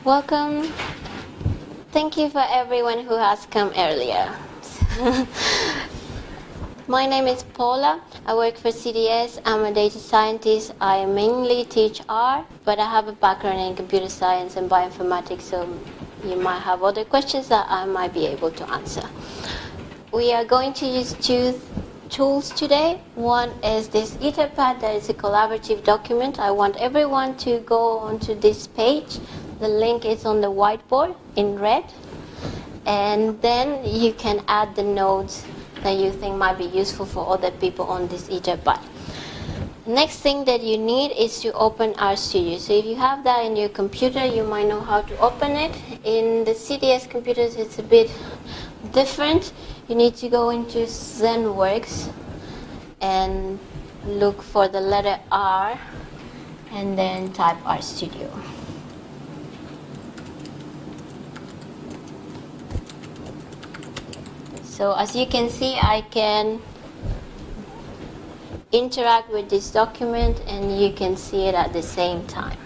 Welcome. Thank you for everyone who has come earlier. My name is Paula. I work for CDS. I'm a data scientist. I mainly teach R, but I have a background in computer science and bioinformatics, so you might have other questions that I might be able to answer. We are going to use two tools today. One is this Etherpad that is a collaborative document. I want everyone to go onto this page. The link is on the whiteboard in red. And then you can add the notes that you think might be useful for other people on this Etherpad. Next thing that you need is to open RStudio. So if you have that in your computer, you might know how to open it. In the CDS computers, it's a bit different. You need to go into ZenWorks and look for the letter R and then type RStudio. So as you can see, I can interact with this document and you can see it at the same time.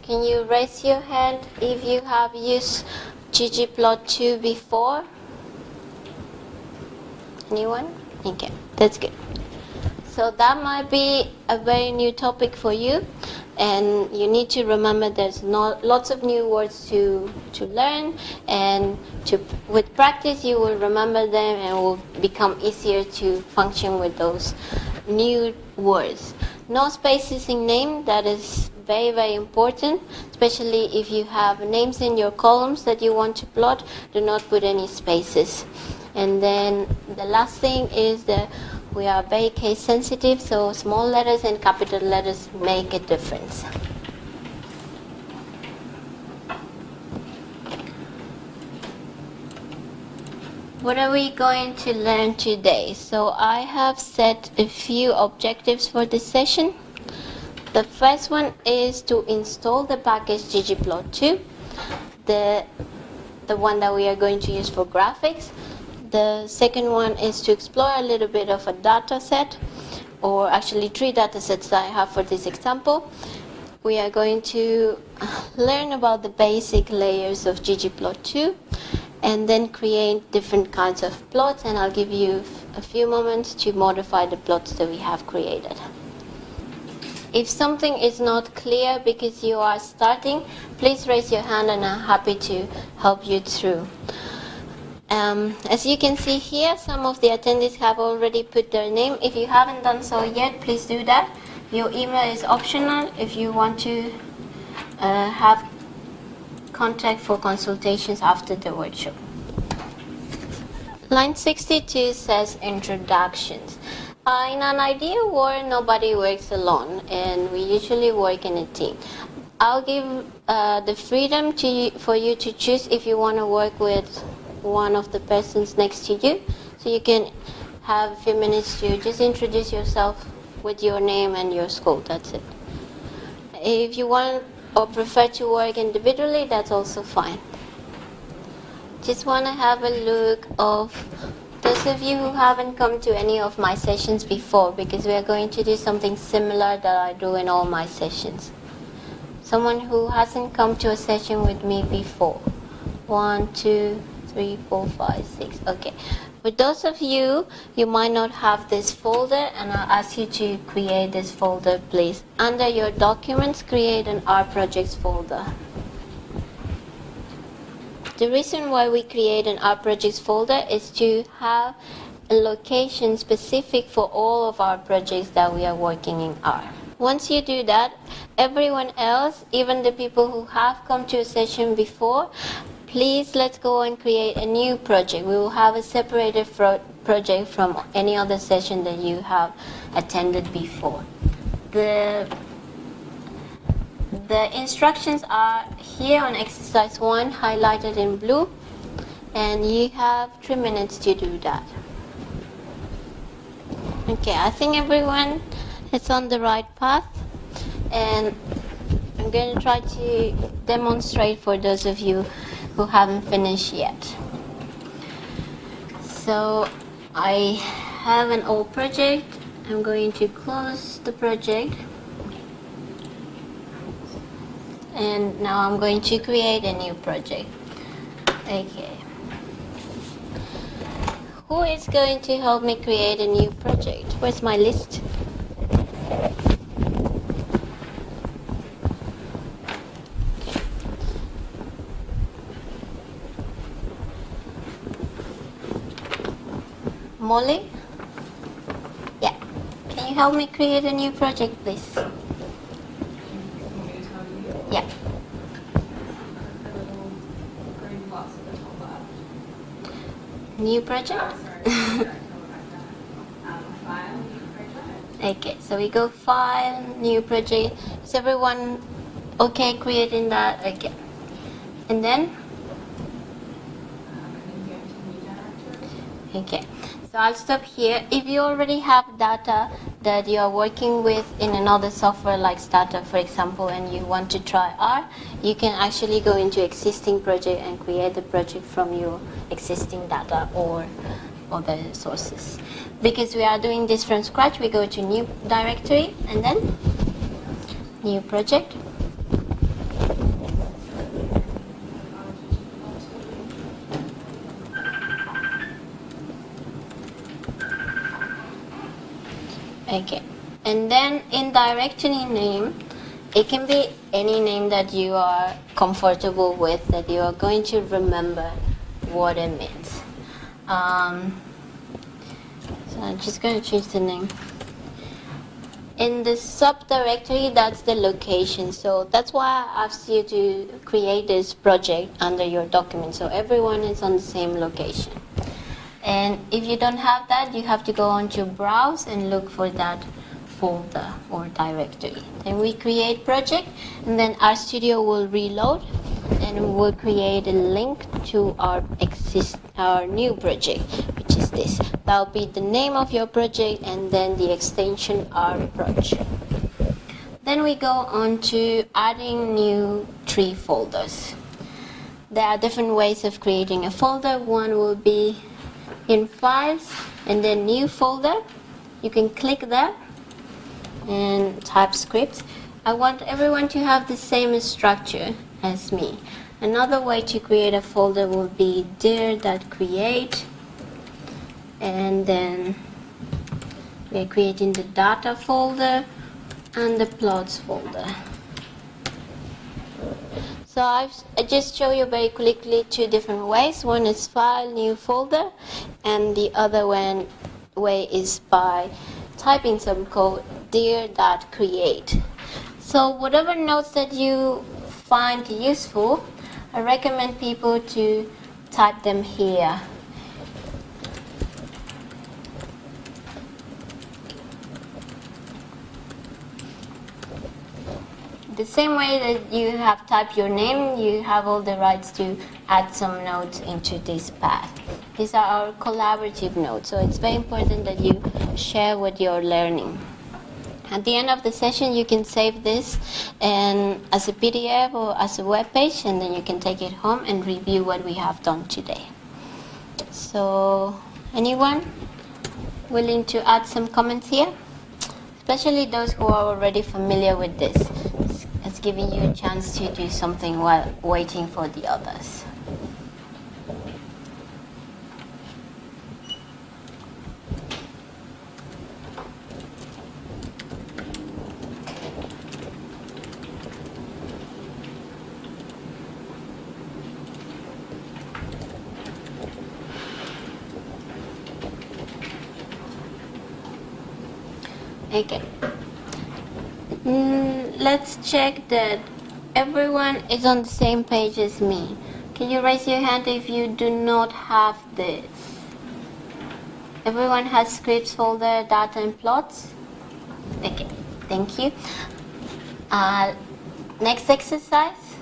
Can you raise your hand if you have used ggplot2 before? Anyone? Okay, that's good. So that might be a very new topic for you. And you need to remember there's lots of new words to learn, and with practice you will remember them and it will become easier to function with those new words. No spaces in name, that is very, very important, especially if you have names in your columns that you want to plot. Do not put any spaces. And then the last thing is that we are very case sensitive, so small letters and capital letters make a difference. What are we going to learn today? So I have set a few objectives for this session. The first one is to install the package ggplot2, the one that we are going to use for graphics. The second one is to explore a little bit of a data set, or actually 3 data sets that I have for this example. We are going to learn about the basic layers of ggplot2 and then create different kinds of plots, and I'll give you a few moments to modify the plots that we have created. If something is not clear because you are starting, please raise your hand and I'm happy to help you through. As you can see here, some of the attendees have already put their name. If you haven't done so yet, please do that. Your email is optional if you want to have contact for consultations after the workshop. Line 62 says introductions. In an ideal world, nobody works alone, and we usually work in a team. I'll give the freedom for you to choose if you want to work with one of the persons next to you. So you can have a few minutes to just introduce yourself with your name and your school. That's it. If you want or prefer to work individually, that's also fine. Just want to have a look of those of you who haven't come to any of my sessions before, because we are going to do something similar that I do in all my sessions. Someone who hasn't come to a session with me before. 1, 2, 3, 4, 5, 6. Okay. For those of you, you might not have this folder, and I'll ask you to create this folder, please. Under your documents, create an R projects folder. The reason why we create an R projects folder is to have a location specific for all of our projects that we are working in R. Once you do that, everyone else, even the people who have come to a session before, please let's go and create a new project. We will have a separated project from any other session that you have attended before. The instructions are here on exercise 1, highlighted in blue, and you have 3 minutes to do that. Okay, I think everyone is on the right path, and I'm going to try to demonstrate for those of you who haven't finished yet. So I have an old project I'm going to close the project. And now I'm going to create a new project. Okay. Who is going to help me create a new project? Where's my list? Molly? Yeah. Can you help me create a new project, please? Yeah. New project? Okay, so we go File, New Project. Is everyone okay creating that? Okay. And then? Okay. So I'll stop here. If you already have data that you are working with in another software like Starter, for example, and you want to try R, you can actually go into existing project and create the project from your existing data or other sources. Because we are doing this from scratch, we go to new directory and then new project. Okay, and then in directory name, it can be any name that you are comfortable with, that you are going to remember what it means. So I'm just going to change the name. In the subdirectory, that's the location. So that's why I asked you to create this project under your document, so everyone is on the same location. And if you don't have that, you have to go on to browse and look for that folder or directory. Then we create project, and then RStudio will reload and we'll create a link to our new project, which is this. That'll be the name of your project and then the extension rproj. Then we go on to adding new 3 folders. There are different ways of creating a folder. One will be in files and then new folder. You can click there and type scripts. I want everyone to have the same structure as me. Another way to create a folder will be dir.create, and then we're creating the data folder and the plots folder. So I just show you very quickly 2 different ways. One is file, new folder, and the other way is by typing some code, dir.create. So whatever notes that you find useful, I recommend people to type them here. The same way that you have typed your name, you have all the rights to add some notes into this path. These are our collaborative notes, so it's very important that you share what you're learning. At the end of the session, you can save this as a PDF or as a web page, and then you can take it home and review what we have done today. So, anyone willing to add some comments here? Especially those who are already familiar with this. It's giving you a chance to do something while waiting for the others. Okay. Let's check that everyone is on the same page as me. Can you raise your hand if you do not have this? Everyone has scripts folder, data and plots? Okay, thank you. Next exercise.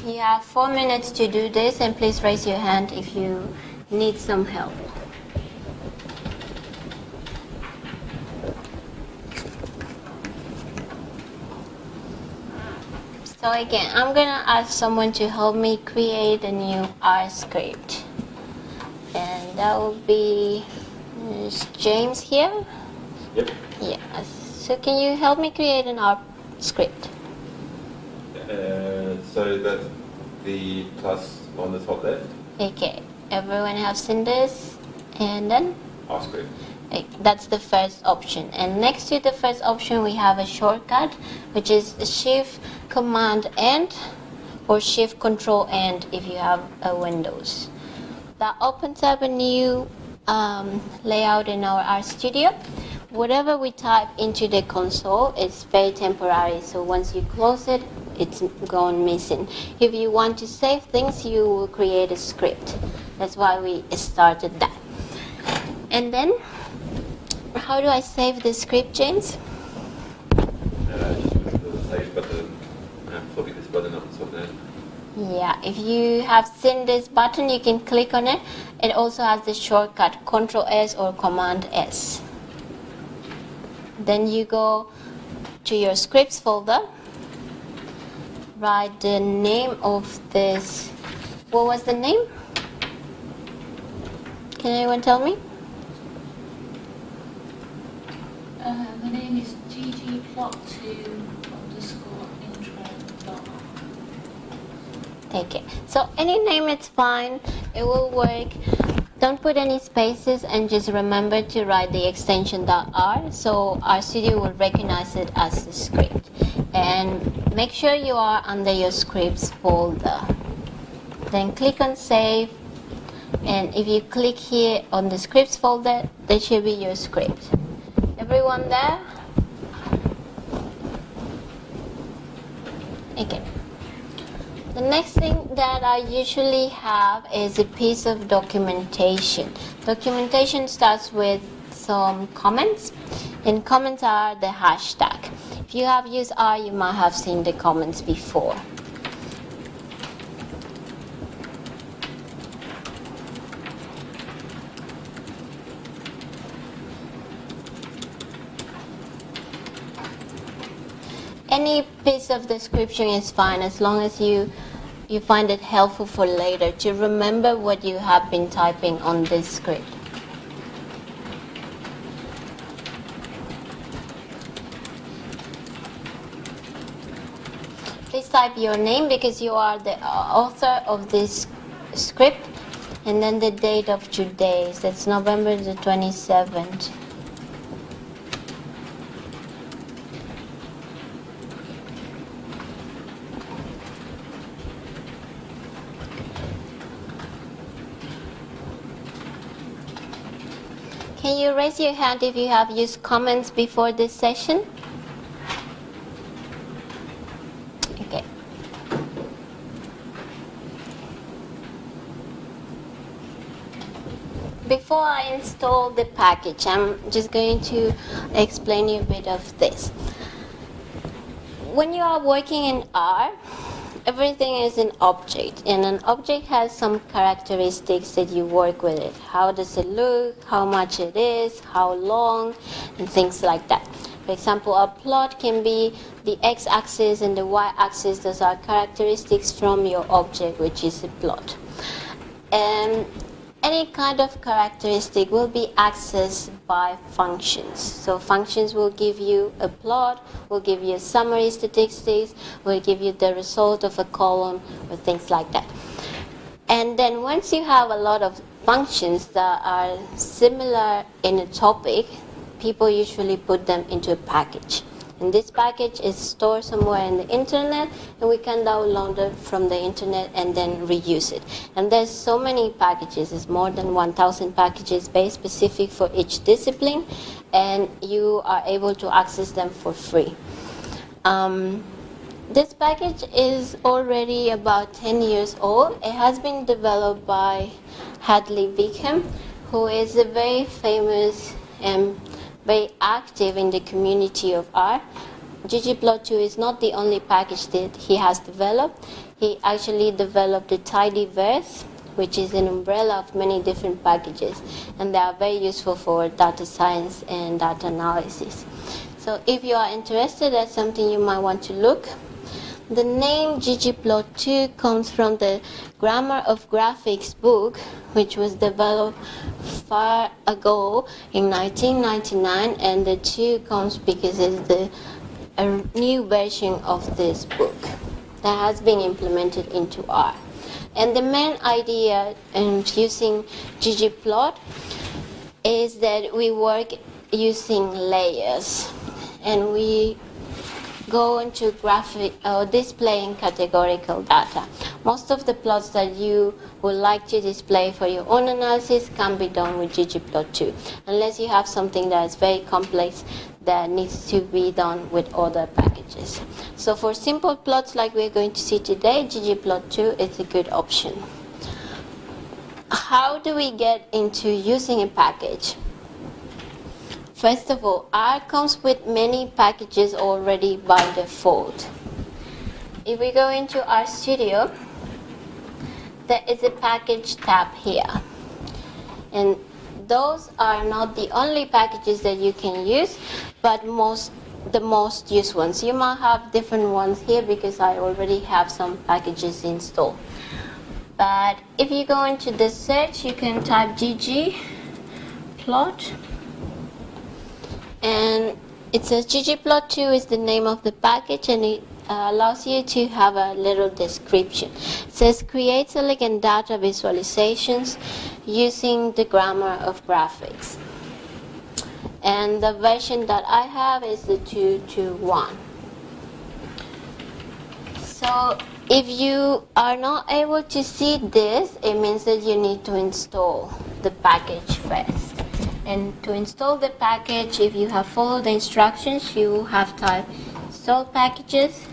You have 4 minutes to do this, and please raise your hand if you need some help. So again, I'm going to ask someone to help me create a new R script. And that will be Is James here? Yep. Yeah. So can you help me create an R script? So that's the plus on the top left. Okay. Everyone have seen this? And then? R script. That's the first option. And next to the first option, we have a shortcut, which is Shift Command End or Shift Control End if you have a Windows. That opens up a new layout in our RStudio. Whatever we type into the console is very temporary, so once you close it, it's gone missing. If you want to save things, you will create a script. That's why we started that. And then, how do I save the script, James? Just with the save button and flipping this button up and top there. Yeah, if you have seen this button, you can click on it. It also has the shortcut Control-S or Command-S. Then you go to your scripts folder, write the name of this. What was the name? Can anyone tell me? The name is ggplot2 _intro. Okay, so any name it's fine, it will work. Don't put any spaces and just remember to write the extension .r so RStudio will recognize it as a script. And make sure you are under your scripts folder. Then click on save, and if you click here on the scripts folder, there should be your script. Everyone there? Okay. The next thing that I usually have is a piece of documentation. Documentation starts with some comments, and comments are the hashtag. If you have used R, you might have seen the comments before. Any piece of description is fine as long as you find it helpful for later to remember what you have been typing on this script. Please type your name because you are the author of this script, and then the date of today. So it's November the 27th. Can you raise your hand if you have used comments before this session? Okay. Before I install the package, I'm just going to explain you a bit of this. When you are working in R, everything is an object, and an object has some characteristics that you work with it. How does it look, how much it is, how long, and things like that. For example, a plot can be the x-axis and the y-axis. Those are characteristics from your object, which is a plot. And any kind of characteristic will be accessed by functions. So functions will give you a plot, will give you a summary statistics, will give you the result of a column, or things like that. And then once you have a lot of functions that are similar in a topic, people usually put them into a package. And this package is stored somewhere in the internet, and we can download it from the internet and then reuse it. And there's so many packages. It's more than 1,000 packages based specific for each discipline, and you are able to access them for free. This package is already about 10 years old. It has been developed by Hadley Wickham, who is a very famous and very active in the community of R. ggplot2 is not the only package that he has developed. He actually developed the Tidyverse, which is an umbrella of many different packages, and they are very useful for data science and data analysis. So if you are interested, that's something you might want to look. The name ggplot2 comes from the Grammar of Graphics book, which was developed far ago in 1999, and the 2 comes because it's a new version of this book that has been implemented into R. And the main idea in using ggplot is that we work using layers, and we go into displaying categorical data. Most of the plots that you would like to display for your own analysis can be done with ggplot2, unless you have something that is very complex that needs to be done with other packages. So for simple plots like we're going to see today, ggplot2 is a good option. How do we get into using a package? First of all, R comes with many packages already by default. If we go into RStudio, there is a package tab here. And those are not the only packages that you can use, but the most used ones. You might have different ones here because I already have some packages installed. But if you go into the search, you can type ggplot. And it says ggplot2 is the name of the package, and it allows you to have a little description. It says create elegant data visualizations using the grammar of graphics. And the version that I have is the 2.2.1. So if you are not able to see this, it means that you need to install the package first. And to install the package, if you have followed the instructions, you have typed install packages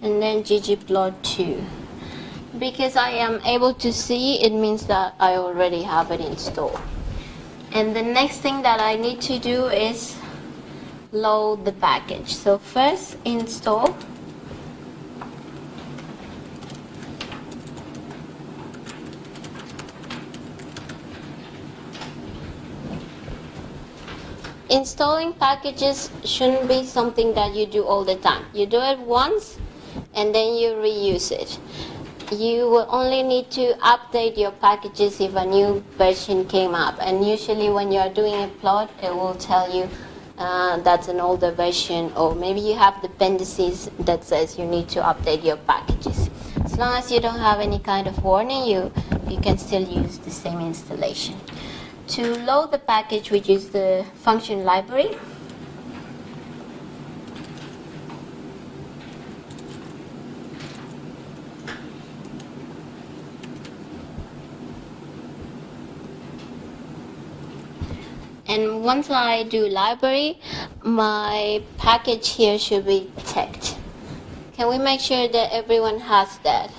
and then ggplot2. Because I am able to see, it means that I already have it installed. And the next thing that I need to do is load the package. So first install. Installing packages shouldn't be something that you do all the time. You do it once and then you reuse it. You will only need to update your packages if a new version came up. And usually when you are doing a plot, it will tell you that's an older version, or maybe you have dependencies that says you need to update your packages. As long as you don't have any kind of warning, you can still use the same installation. To load the package, we use the function library. And once I do library, my package here should be checked. Can we make sure that everyone has that?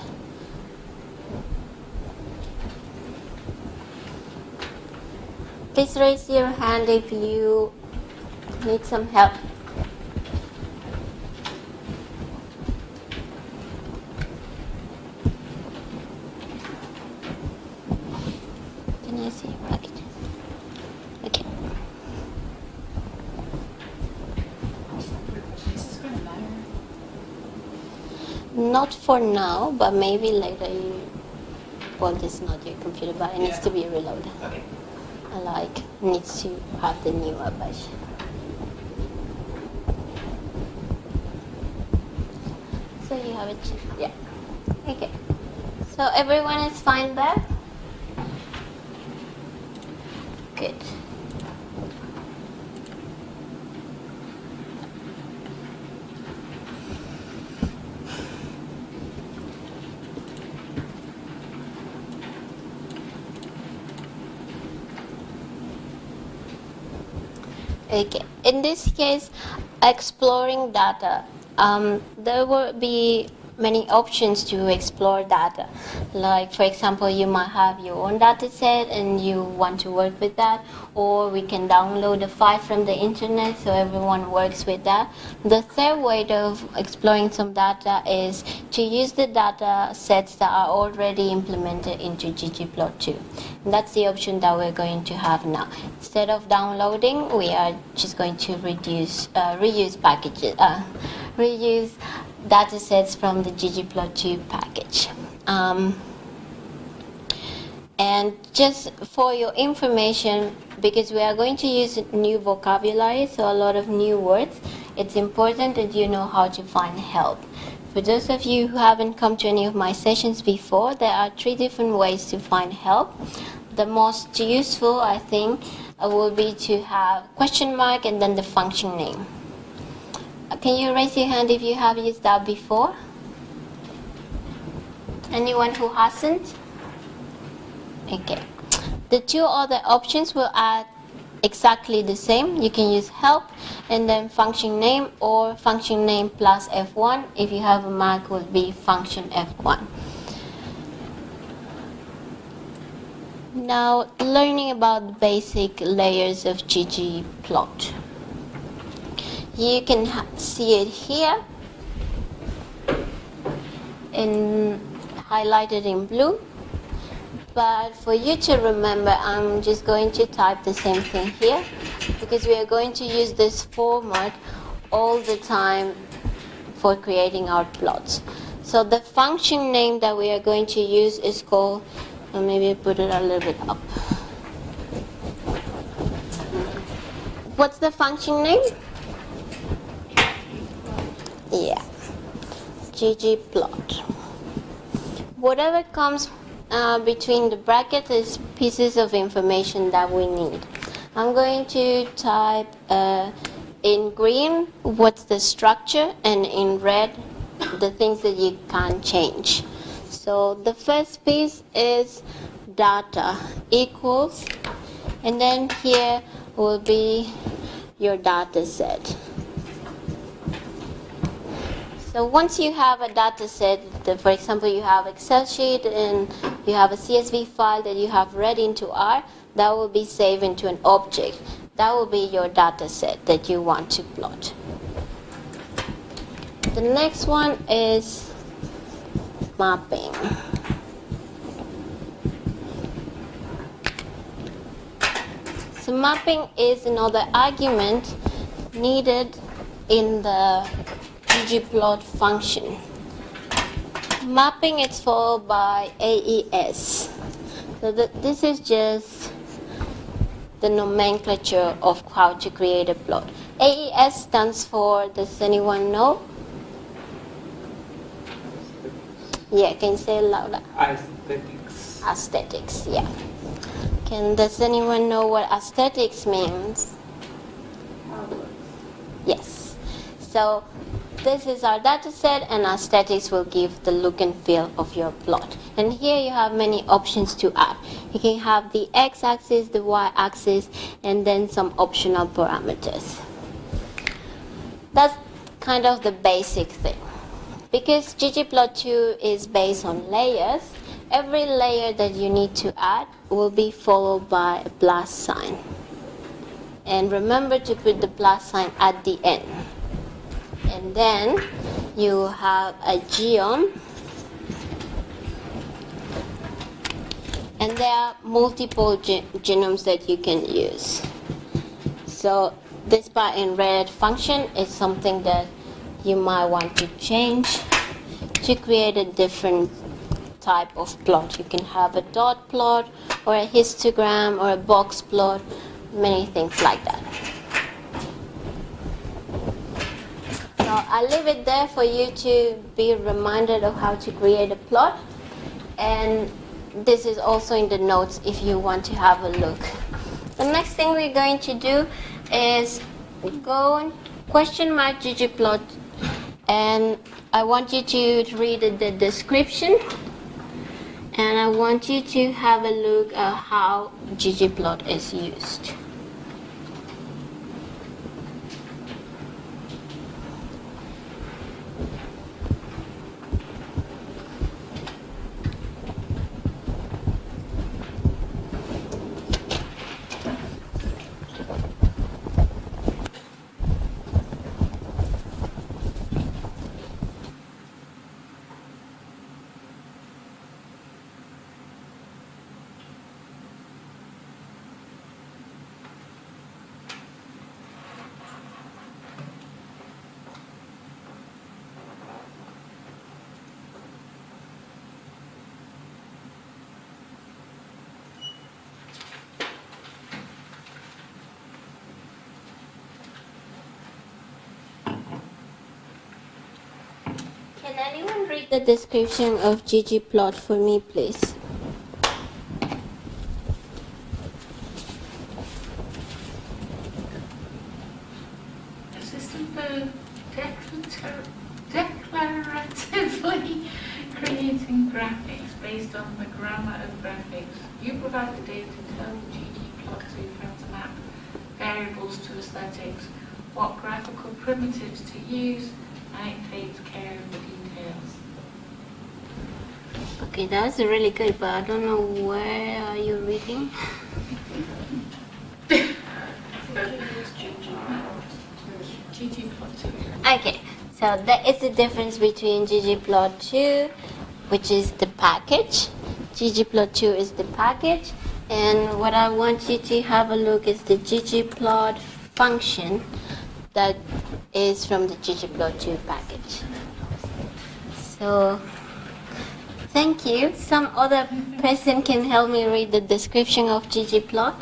Please raise your hand if you need some help. Can I see your packages? Okay. Is this going to matter? Not for now, but maybe later well, this is not your computer, but it needs to be reloaded. Okay. Needs to have the newer version. So you have it, yeah. Okay. So everyone is fine there? Good. Okay, in this case, exploring data, there will be many options to explore data. Like, for example, you might have your own data set and you want to work with that, or we can download a file from the internet so everyone works with that. The third way of exploring some data is to use the data sets that are already implemented into ggplot2. And that's the option that we're going to have now. Instead of downloading, we are just going to reuse datasets from the ggplot2 package. And just for your information, because we are going to use new vocabulary, so a lot of new words, it's important that you know how to find help. For those of you who haven't come to any of my sessions before, there are 3 different ways to find help. The most useful, I think, will be to have question mark and then the function name. Can you raise your hand if you have used that before? Anyone who hasn't? Okay. The 2 other options will add exactly the same. You can use help and then function name, or function name plus F1. If you have a Mac, will be function F1. Now, learning about the basic layers of ggplot. You can see it here, highlighted in blue. But for you to remember, I'm just going to type the same thing here, because we are going to use this format all the time for creating our plots. So the function name that we are going to use is called, maybe put it a little bit up. What's the function name? Yeah, ggplot. Whatever comes between the brackets is pieces of information that we need. I'm going to type in green what's the structure, and in red the things that you can't change. So the first piece is data equals, and then here will be your data set. So once you have a data set, for example, you have Excel sheet and you have a CSV file that you have read into R, that will be saved into an object. That will be your data set that you want to plot. The next one is mapping. So mapping is another argument needed in the ggplot function. Mapping is followed by AES. So this is just the nomenclature of how to create a plot. AES stands for, does anyone know? Yeah, can you say it louder? Aesthetics. Aesthetics, yeah. Does anyone know what aesthetics means? Yes. So this is our data set, and aesthetics will give the look and feel of your plot. And here you have many options to add. You can have the x-axis, the y-axis, and then some optional parameters. That's kind of the basic thing. Because ggplot2 is based on layers, every layer that you need to add will be followed by a plus sign. And remember to put the plus sign at the end. And then you have a geom, and there are multiple genomes that you can use. So this part in red function is something that you might want to change to create a different type of plot. You can have a dot plot or a histogram or a box plot, many things like that. So I'll leave it there for you to be reminded of how to create a plot. And this is also in the notes if you want to have a look. The next thing we're going to do is go and question mark ggplot, and I want you to read the description, and I want you to have a look at how ggplot is used. Can anyone read the description of ggplot for me, please? A system for declaratively creating graphics based on the grammar of graphics. You provide the data to tell the ggplot2 how to map variables to aesthetics, what graphical primitives to use, and it takes care of the details. Okay, that's really good, but I don't know where are you reading. ggplot2. Okay, so there is a difference between ggplot2, which is the package. ggplot2 is the package, and what I want you to have a look is the ggplot function that is from the ggplot2 package. So, thank you. Some other person can help me read the description of ggplot.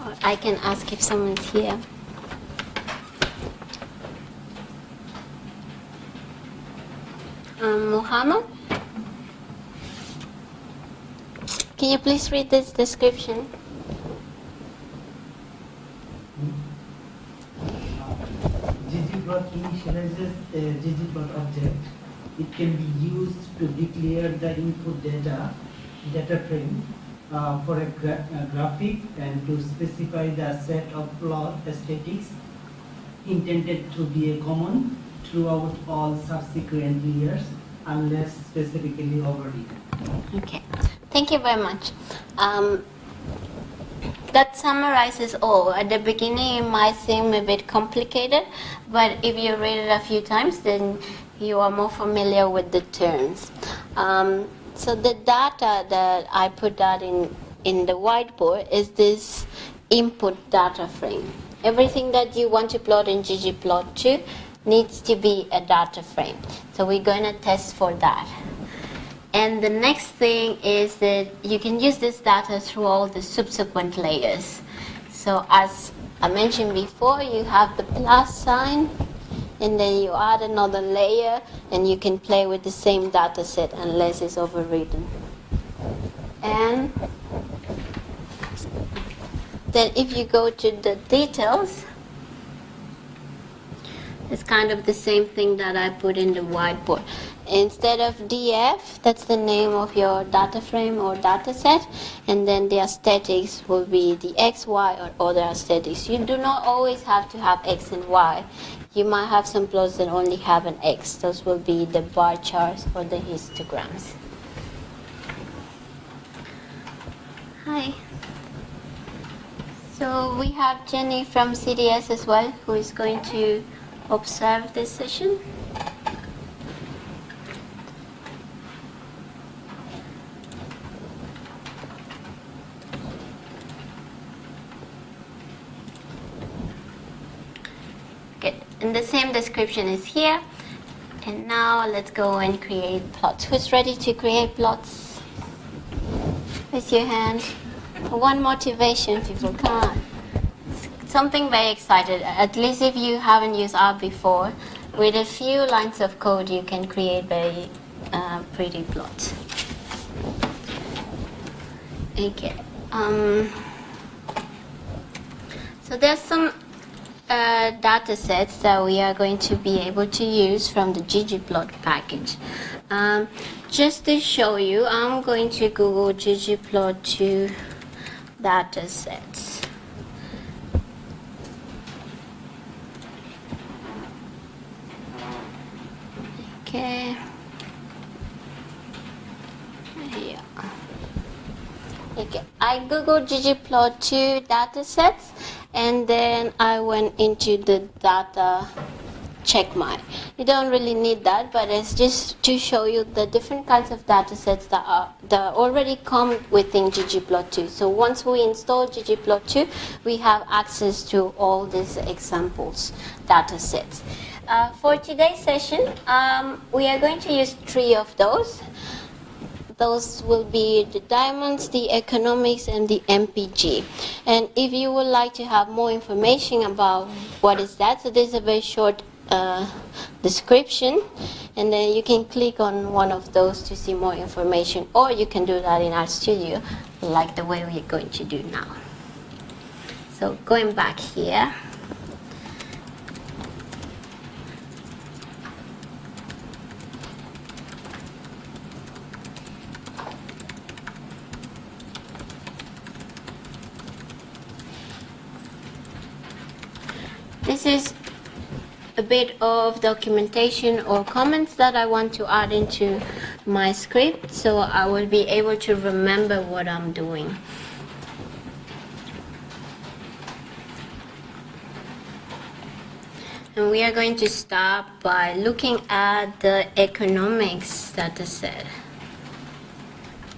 Or I can ask if someone's here. Muhammad? Can you please read this description? ggplot initializes a ggplot object. It can be used to declare the input data frame for a graphic, and to specify the set of plot aesthetics intended to be a common throughout all subsequent layers unless specifically overridden. Okay, thank you very much. That summarizes all. At the beginning, it might seem a bit complicated, but if you read it a few times, then you are more familiar with the terms. So the data that I put that in the whiteboard is this input data frame. Everything that you want to plot in ggplot2 needs to be a data frame. So we're going to test for that. And the next thing is that you can use this data through all the subsequent layers. So as I mentioned before, you have the plus sign, and then you add another layer, and you can play with the same data set unless it's overridden. And then if you go to the details, it's kind of the same thing that I put in the whiteboard. Instead of df, that's the name of your data frame or data set, and then the aesthetics will be the x, y, or other aesthetics. You do not always have to have x and y. You might have some plots that only have an x. Those will be the bar charts or the histograms. Hi. So we have Jenny from CDS as well, who is going to observe this session. Good. And the same description is here. And now let's go and create plots. Who's ready to create plots? Raise your hand. One motivation, people, come on. Something very excited, at least if you haven't used R before, with a few lines of code you can create very pretty plots. Okay. So there's some data sets that we are going to be able to use from the ggplot package. Just to show you, I'm going to Google ggplot2 data sets. Okay. Yeah. Okay. I googled ggplot2 datasets, and then I went into the data checkmark. You don't really need that, but it's just to show you the different kinds of datasets that already come within ggplot2. So once we install ggplot2, we have access to all these examples datasets. For today's session, we are going to use 3 of those. The those will be the diamonds, the economics, and the MPG. And if you would like to have more information about what is that, so there's a very short description, and then you can click on one of those to see more information, or you can do that in RStudio, like the way we're going to do now. So going back here, this is a bit of documentation or comments that I want to add into my script, so I will be able to remember what I'm doing. And we are going to start by looking at the economics dataset.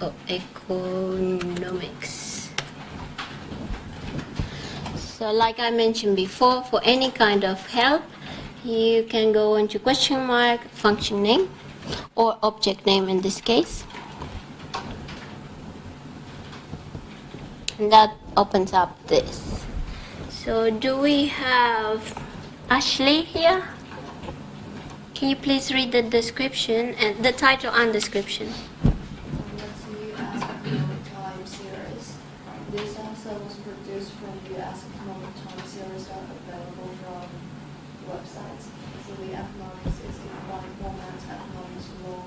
Oh, economics. So like I mentioned before, for any kind of help, you can go into question mark, function name, or object name in this case. And that opens up this. So do we have Ashley here? Can you please read the description and the title and description? Let's see, Ask Economic Time series. This episode was produced from the Ask Economic Time series that are available from websites. So the economics is in one format, economics law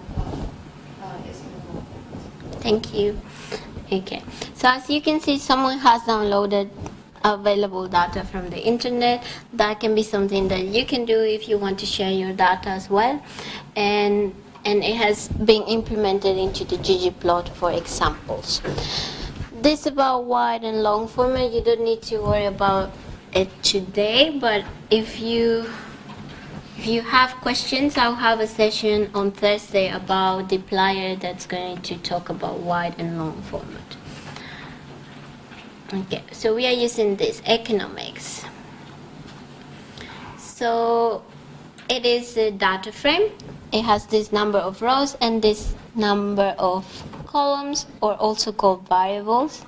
is in the law format. Thank you. Okay. So as you can see, someone has downloaded available data from the internet. That can be something that you can do if you want to share your data as well, and it has been implemented into the ggplot for examples. This about wide and long format, you don't need to worry about it today, but if you have questions, I'll have a session on Thursday about the plier that's going to talk about wide and long format. Okay, so we are using this economics. So it is a data frame. It has this number of rows and this number of columns, or also called variables.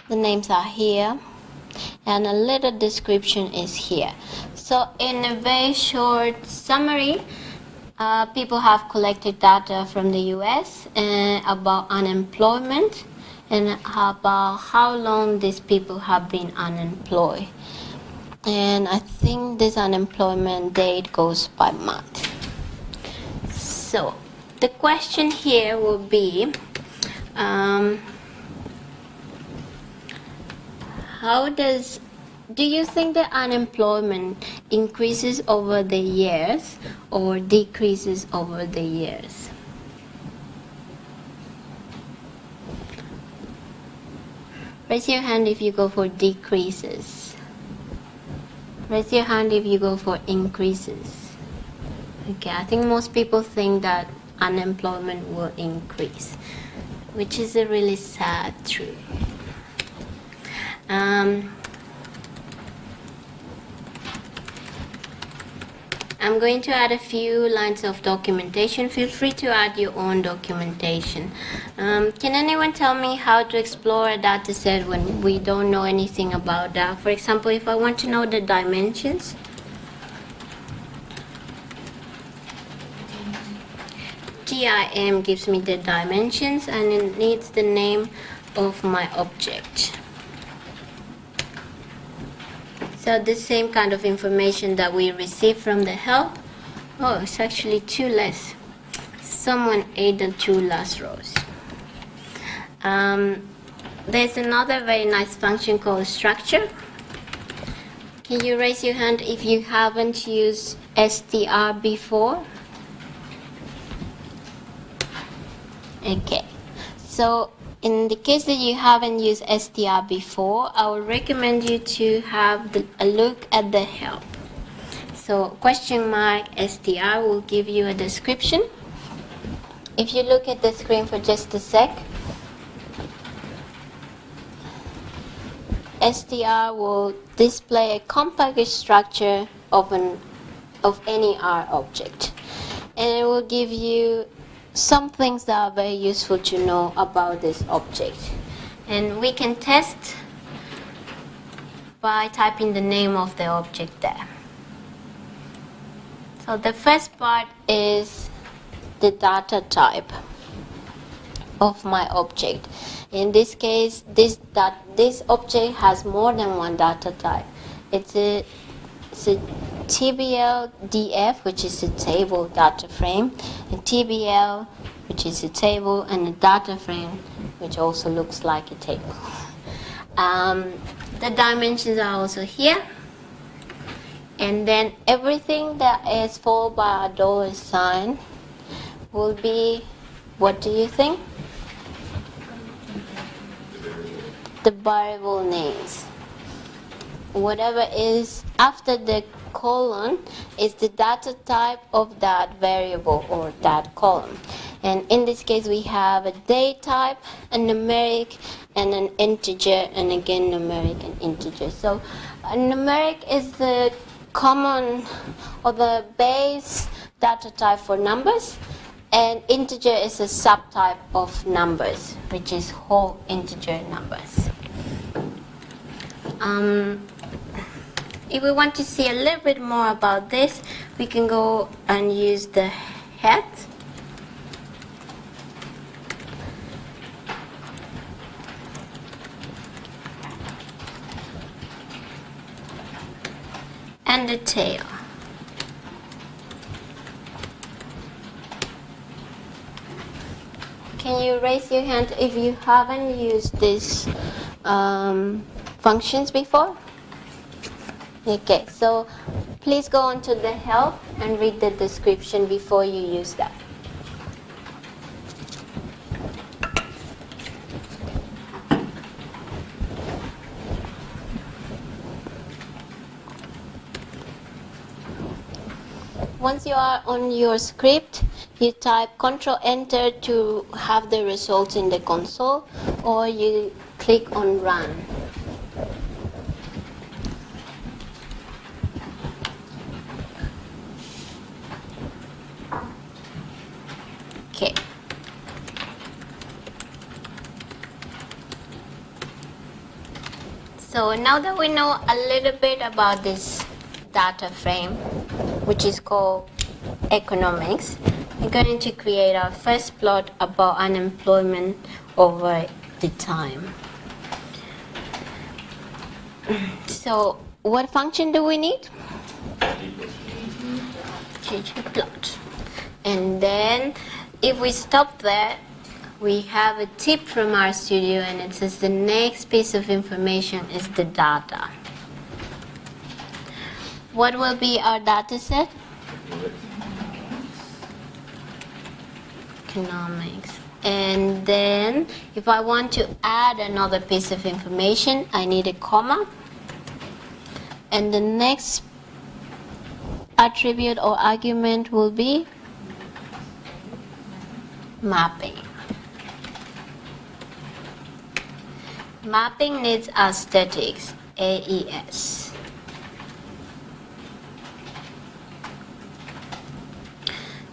The names are here, and a little description is here. So in a very short summary, people have collected data from the US about unemployment, and about how long these people have been unemployed. And I think this unemployment date goes by month. So the question here will be, do you think the unemployment increases over the years or decreases over the years? Raise your hand if you go for decreases. Raise your hand if you go for increases. Okay, I think most people think that unemployment will increase, which is a really sad truth. I'm going to add a few lines of documentation. Feel free to add your own documentation. Can anyone tell me how to explore a data set when we don't know anything about that? For example, if I want to know the dimensions. GIM gives me the dimensions, and it needs the name of my object. So the same kind of information that we receive from the help. Oh, it's actually two less. Someone ate the two last rows. There's another very nice function called structure. Can you raise your hand if you haven't used str before? Okay, so in the case that you haven't used str before, I would recommend you to have a look at the help. So question mark str will give you a description. If you look at the screen for just a sec, str will display a compact structure of any R object, and it will give you some things that are very useful to know about this object. And we can test by typing the name of the object there. So the first part is the data type of my object. In this case, this object has more than one data type. It's a TBL DF, which is a table data frame, a TBL, which is a table, and a data frame, which also looks like a table. The dimensions are also here. And then everything that is followed by a dollar sign will be, what do you think? The variable names. Whatever is after the colon is the data type of that variable or that column. And in this case, we have a date type, a numeric, and an integer, and again numeric and integer. So a numeric is the common or the base data type for numbers, and integer is a subtype of numbers, which is whole integer numbers. If we want to see a little bit more about this, we can go and use the head. And the tail. Can you raise your hand if you haven't used these functions before? Okay, so please go on to the help and read the description before you use that. Once you are on your script, you type Control-Enter to have the results in the console, or you click on Run. Okay. So now that we know a little bit about this data frame, which is called economics, we're going to create our first plot about unemployment over the time. So what function do we need? ggplot. And then if we stop there, we have a tip from RStudio, and it says the next piece of information is the data. What will be our data set? Economics. And then if I want to add another piece of information, I need a comma. And the next attribute or argument will be mapping. Mapping needs aesthetics, AES.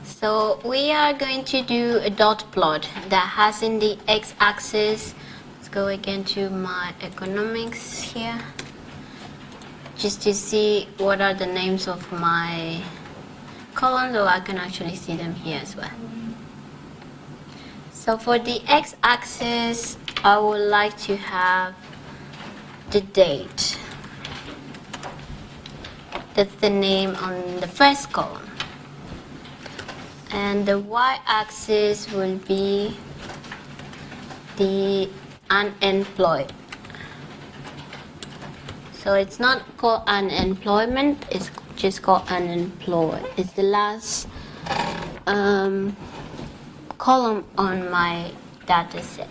So we are going to do a dot plot that has in the x-axis. Let's go again to my economics here, just to see what are the names of my columns, or I can actually see them here as well. So for the x-axis, I would like to have the date. That's the name on the first column. And the y-axis will be the unemployed. So it's not called unemployment, it's just called unemployed. It's the last column on my data set.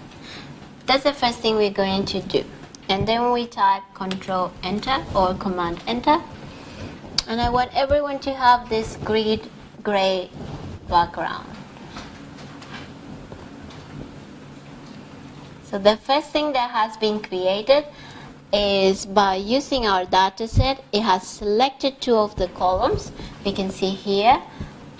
That's the first thing we're going to do. And then we type Control-Enter or Command-Enter. And I want everyone to have this gray background. So the first thing that has been created is by using our data set, it has selected two of the columns. We can see here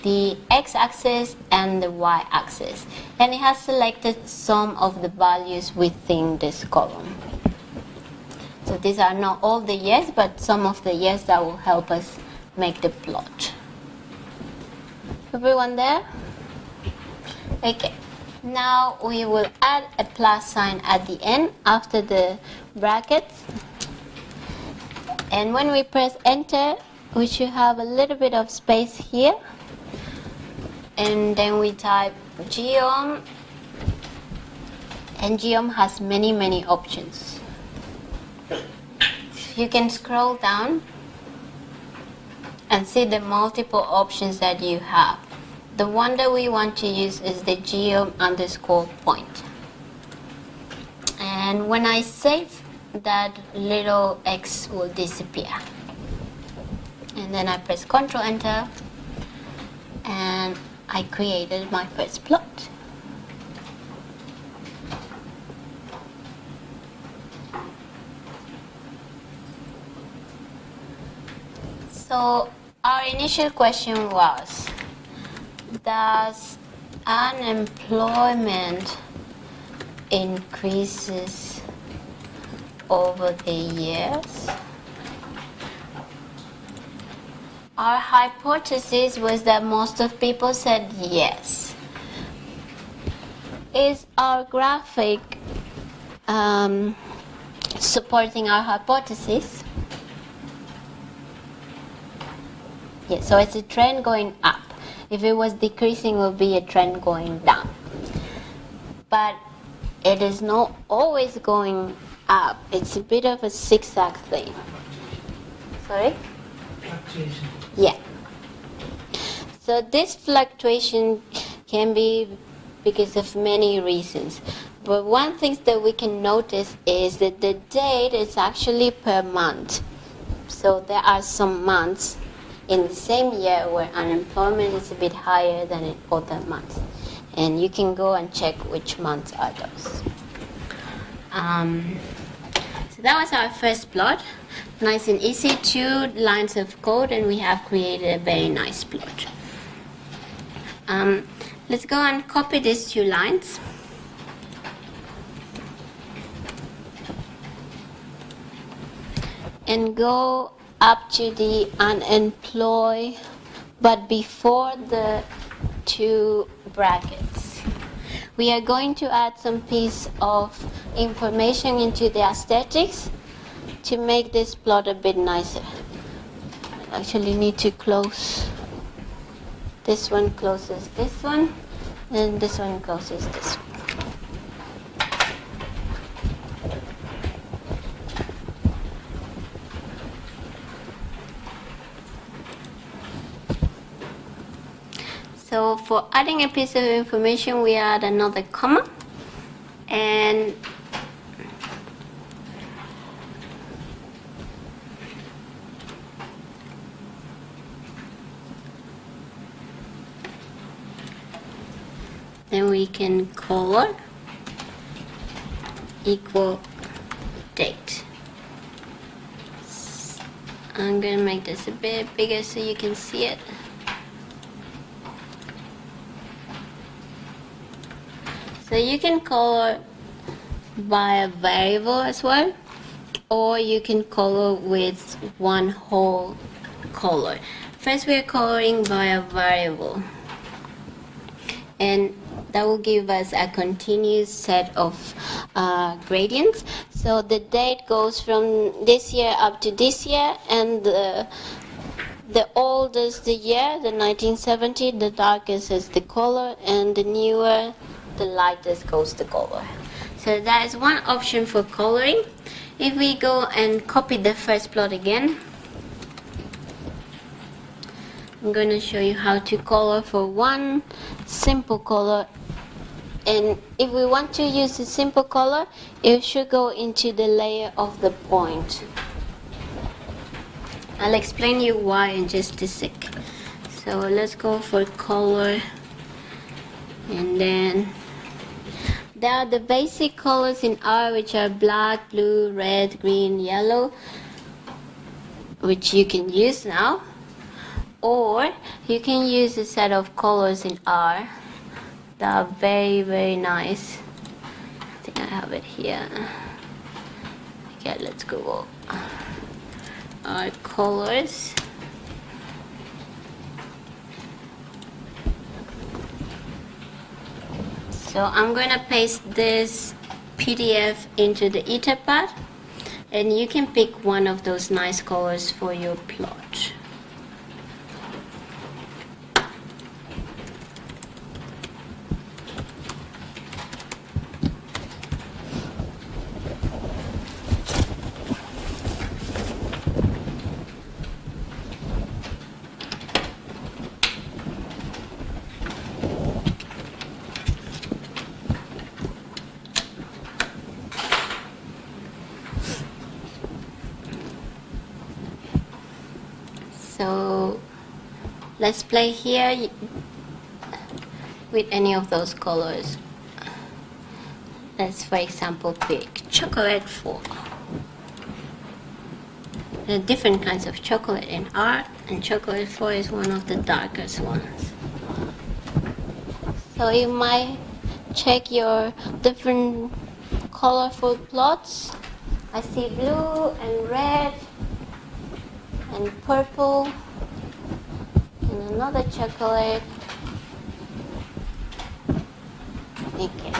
the x-axis and the y-axis, and it has selected some of the values within this column. So these are not all the years, but some of the years that will help us make the plot. Everyone there? Okay. Now we will add a plus sign at the end after the brackets. And when we press enter, we should have a little bit of space here. And then we type geom. And geom has many options. You can scroll down and see the multiple options that you have. The one that we want to use is the geom_point. And when I save, that little X will disappear. And then I press Control Enter, and I created my first plot. So our initial question was, does unemployment increases over the years? Our hypothesis was that most of people said yes. Is our graphic supporting our hypothesis? Yes, so it's a trend going up. If it was decreasing, it would be a trend going down. But it is not always going up. It's a bit of a zigzag thing. Sorry? Fluctuation. Yeah. So this fluctuation can be because of many reasons. But one thing that we can notice is that the date is actually per month. So there are some months in the same year where unemployment is a bit higher than in other months. And you can go and check which months are those. So that was our first plot. Nice and easy, 2 lines of code, and we have created a very nice plot. Let's go and copy these 2 lines. And go up to the unemployed, but before the 2 brackets. We are going to add some piece of information into the aesthetics to make this plot a bit nicer. I actually need to close. This one closes this one, and this one closes this one. So for adding a piece of information, we add another comma, and then we can color equal date. I'm going to make this a bit bigger so you can see it. So you can color by a variable as well, or you can color with one whole color. First we are coloring by a variable, and that will give us a continuous set of gradients. So the date goes from this year up to this year, and the oldest the year, the 1970, the darkest is the color, and the newer, the lightest goes the color. So that is one option for coloring. If we go and copy the first plot again, I'm going to show you how to color for one simple color. And if we want to use a simple color, it should go into the layer of the point. I'll explain you why in just a sec. So let's go for color, and then there are the basic colors in R, which are black, blue, red, green, yellow, which you can use now. Or you can use a set of colors in R that are very, very nice. I think I have it here. Okay, let's go R colors. So I'm going to paste this PDF into the Etherpad, and you can pick one of those nice colors for your plot. So let's play here with any of those colors. Let's, for example, pick chocolate 4. There are different kinds of chocolate in R, and chocolate 4 is one of the darkest ones. So you might check your different colorful plots. I see blue and red and purple and another chocolate. Okay.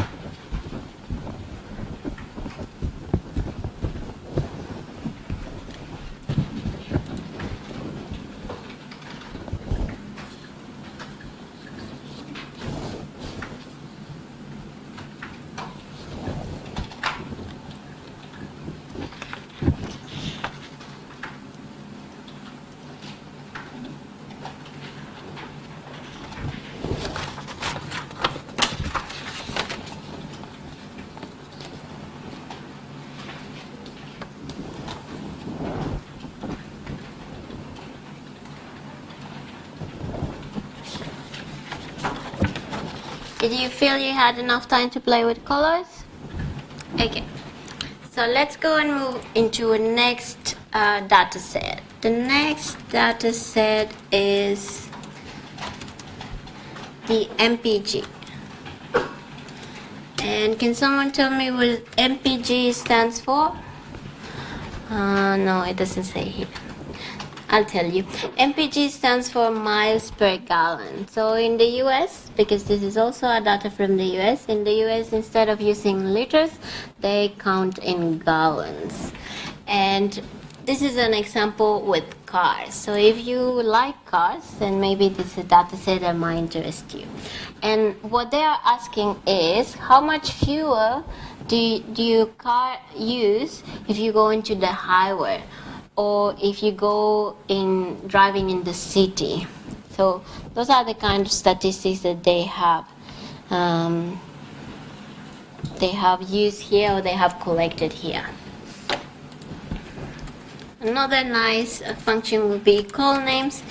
Did you feel you had enough time to play with colors? Okay, so let's go and move into a next data set. The next data set is the MPG. And can someone tell me what MPG stands for? No, it doesn't say here. I'll tell you. MPG stands for miles per gallon. So in the US, because this is also a data from the US, in the US instead of using liters, they count in gallons. And this is an example with cars. So if you like cars, then maybe this is a data set that might interest you. And what they are asking is, how much fuel do your car use if you go into the highway, or if you go in driving in the city? So those are the kind of statistics that they have used here, or they have collected here. Another nice function would be call names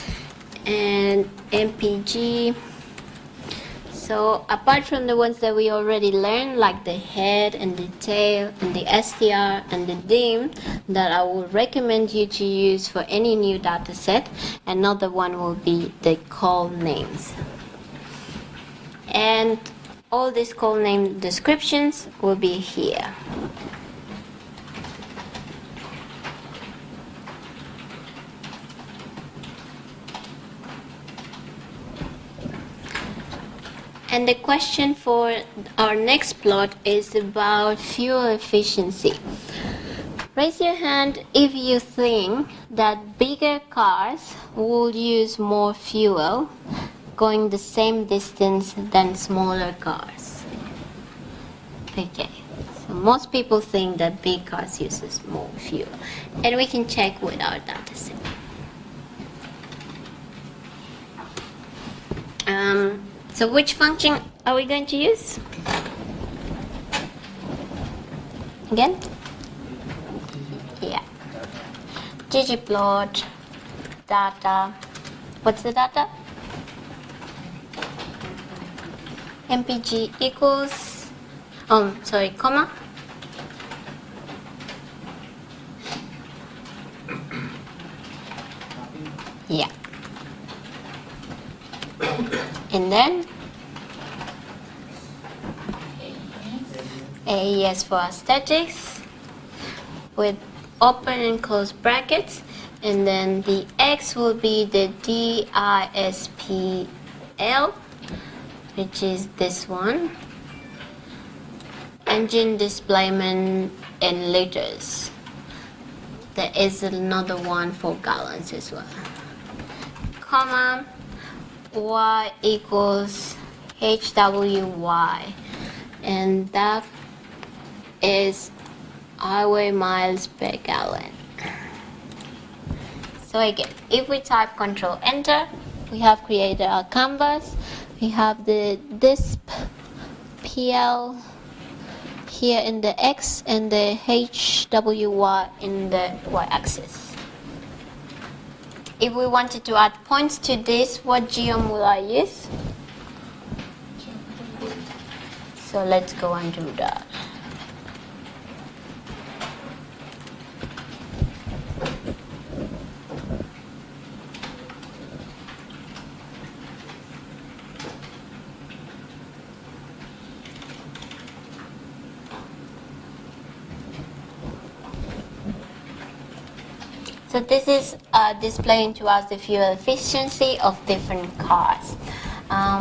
and MPG. So apart from the ones that we already learned, like the head and the tail and the str and the dim, that I would recommend you to use for any new data set, another one will be the call names. And all these call name descriptions will be here. And the question for our next plot is about fuel efficiency. Raise your hand if you think that bigger cars will use more fuel going the same distance than smaller cars. Okay, so most people think that big cars uses more fuel. And we can check with our data set. So which function are we going to use? Again? Yeah. ggplot, data. What's the data? MPG equals, comma. Yeah. And then AES for aesthetics with open and close brackets, and then the X will be the DISPL, which is this one, engine displacement in liters. There is another one for gallons as well, comma, Y equals HWY, and that is highway miles per gallon. So again, if we type Control Enter, we have created our canvas. We have the DISPL here in the X and the HWY in the Y-axis. If we wanted to add points to this, what geom will I use? So let's go and do that. So this is displaying to us the fuel efficiency of different cars.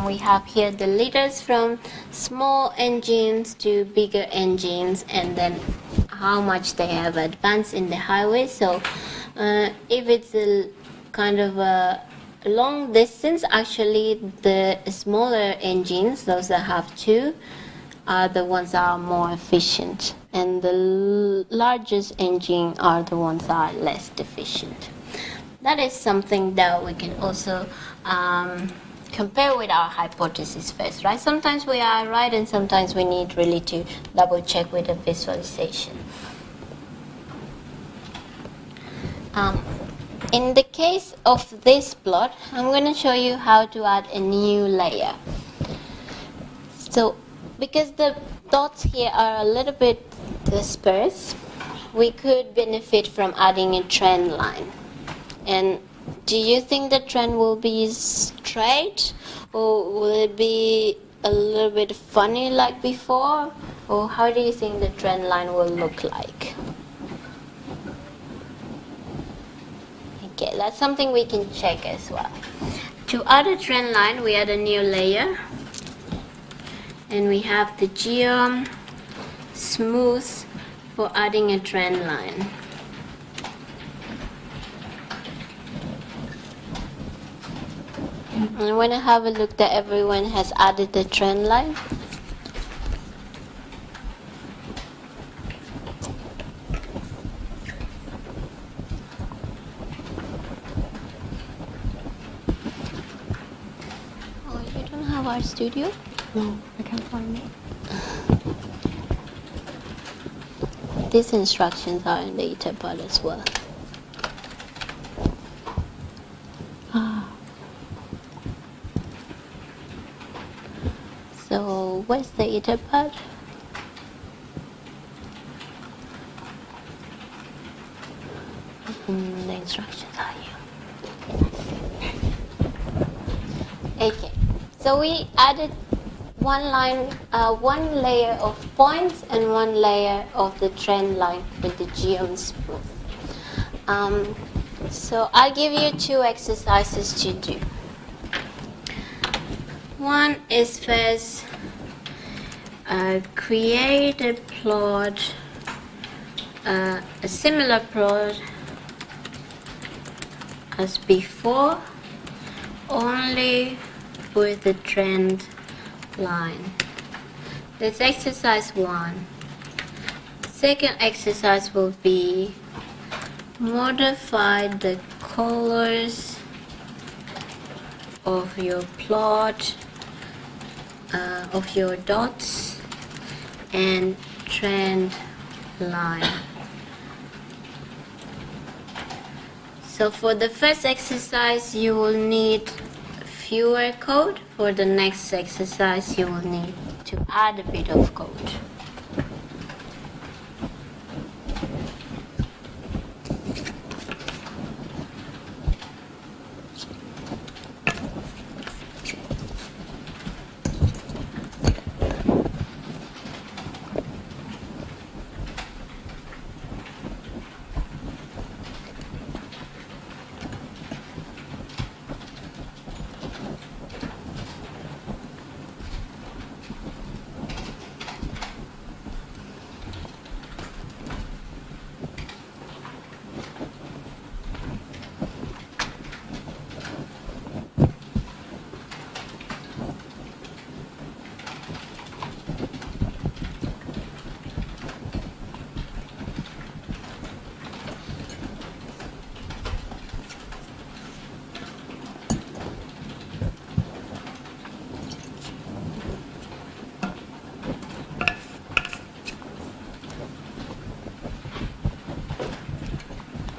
We have here the liters from small engines to bigger engines, and then how much they have advanced in the highway. So if it's a kind of a long distance, actually the smaller engines, those that have two, are the ones that are more efficient, and the largest engine are the ones that are less efficient. That is something that we can also compare with our hypothesis first, right? Sometimes we are right and sometimes we need really to double check with the visualization. In the case of this plot, I'm going to show you how to add a new layer. So because the dots here are a little bit dispersed, we could benefit from adding a trend line. And do you think the trend will be straight, or will it be a little bit funny like before? Or how do you think the trend line will look like? Okay, that's something we can check as well. To add a trend line, we add a new layer. And we have the geom smooth for adding a trend line. I want to have a look that everyone has added the trend line. Oh, you don't have RStudio? No, I can't find it. These instructions are in the Ekpa'palek as well. So where's the Ekpa'palek? The instructions are here. Okay, so we added one layer of points and one layer of the trend line with the geom smooth. So I'll give you two exercises to do. One is first create a plot, a similar plot as before, only with the trend line. That's exercise 1. The second exercise will be modify the colors of your plot, of your dots and trend line. So for the first exercise you will need fewer code. For the next exercise you will need to add a bit of code.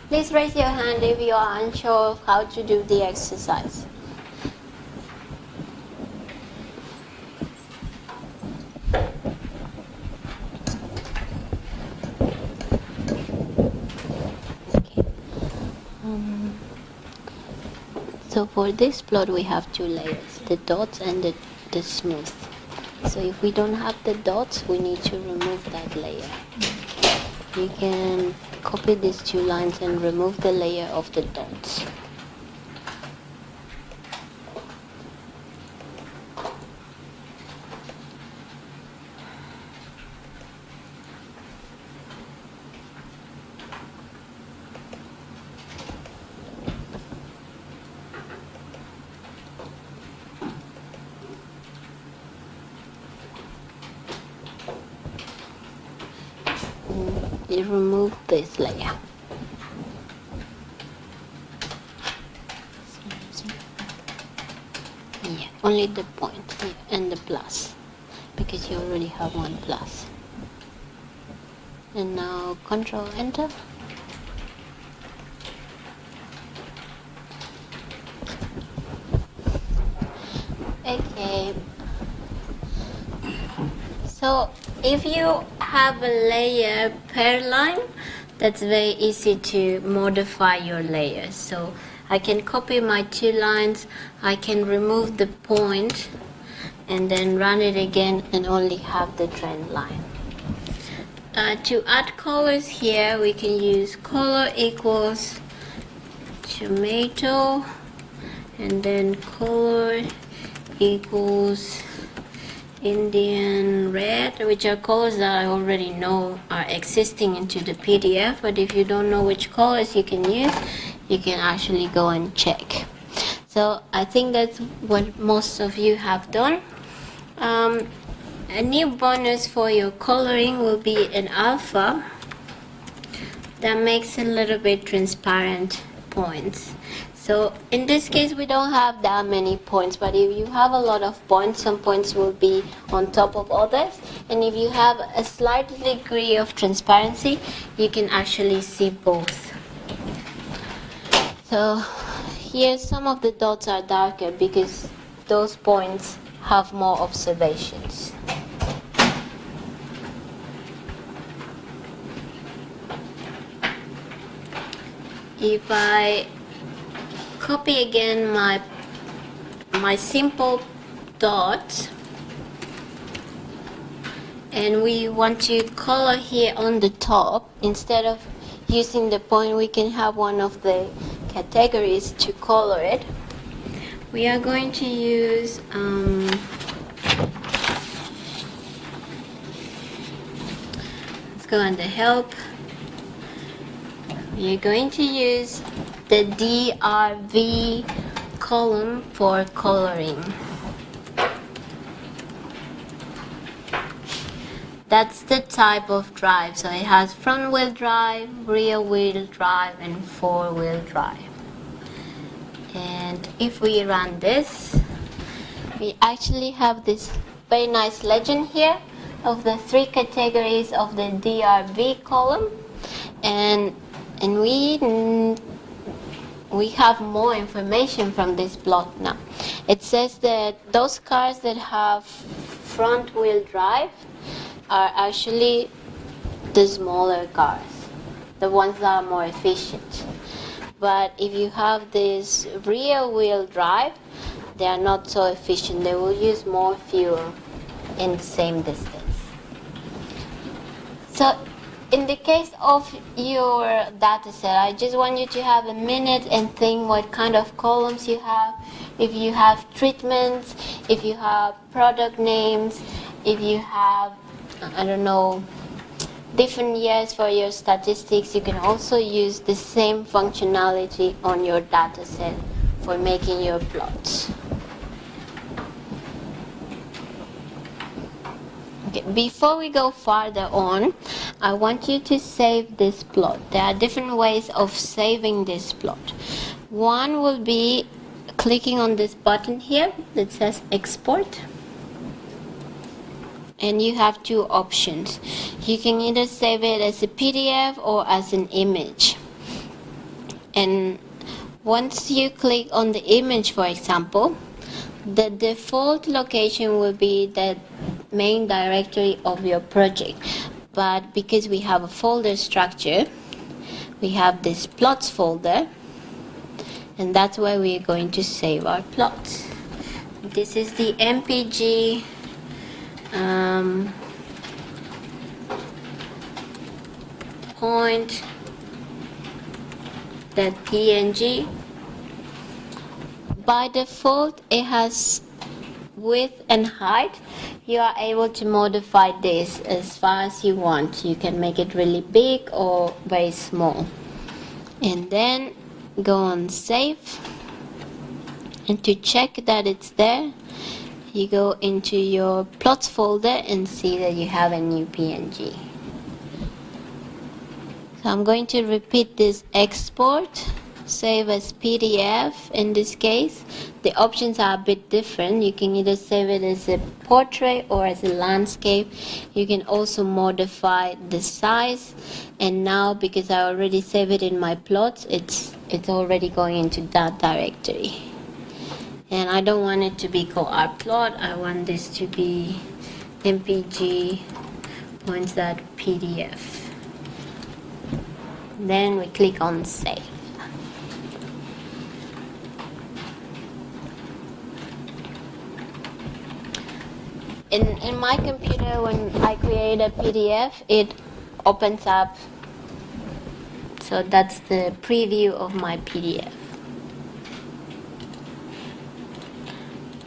Please raise your hand if you are unsure of how to do the exercise. Okay. So for this plot we have two layers, the dots and the smooth. So if we don't have the dots, we need to remove that layer. You can copy these two lines and remove the layer of the dots. You remove this layer. Yeah, only the point here and the plus, because you already have one plus. And now Control Enter. Okay. So if you have a layer per line, that's very easy to modify your layers. So I can copy my two lines, I can remove the point and then run it again and only have the trend line. To add colors here, we can use color equals tomato and then color equals Indian red, which are colors that I already know are existing into the PDF, but if you don't know which colors you can use, you can actually go and check. So I think that's what most of you have done. A new bonus for your coloring will be an alpha that makes a little bit transparent points. So in this case we don't have that many points, but if you have a lot of points, some points will be on top of others, and if you have a slight degree of transparency, you can actually see both. So here some of the dots are darker because those points have more observations. If I copy again my simple dot, and we want to color here on the top, instead of using the point, we can have one of the categories to color it. We are going to use let's go under help. We are going to use the DRV column for coloring. That's the type of drive. So it has front wheel drive, rear wheel drive, and four wheel drive. And if we run this, we actually have this very nice legend here of the three categories of the DRV column, and we have more information from this plot now. It says that those cars that have front wheel drive are actually the smaller cars, the ones that are more efficient. But if you have this rear wheel drive, they are not so efficient. They will use more fuel in the same distance. So in the case of your data set, I just want you to have a minute and think what kind of columns you have. If you have treatments, if you have product names, if you have, I don't know, different years for your statistics, you can also use the same functionality on your data set for making your plots. Okay, before we go farther on, I want you to save this plot. There are different ways of saving this plot. One will be clicking on this button here that says Export. And you have two options. You can either save it as a PDF or as an image. And once you click on the image, for example, the default location will be the main directory of your project. But because we have a folder structure, we have this plots folder, and that's where we're going to save our plots. This is the MPG point.png. By default, it has width and height. You are able to modify this as far as you want. You can make it really big or very small. And then go on save. And to check that it's there, you go into your plots folder and see that you have a new PNG. So I'm going to repeat this export, save as PDF in this case. The options are a bit different. You can either save it as a portrait or as a landscape. You can also modify the size. And now, because I already saved it in my plots, it's already going into that directory. And I don't want it to be called rplot. I want this to be mpg points.pdf. Then we click on save. In my computer, when I create a PDF, it opens up. So that's the preview of my PDF.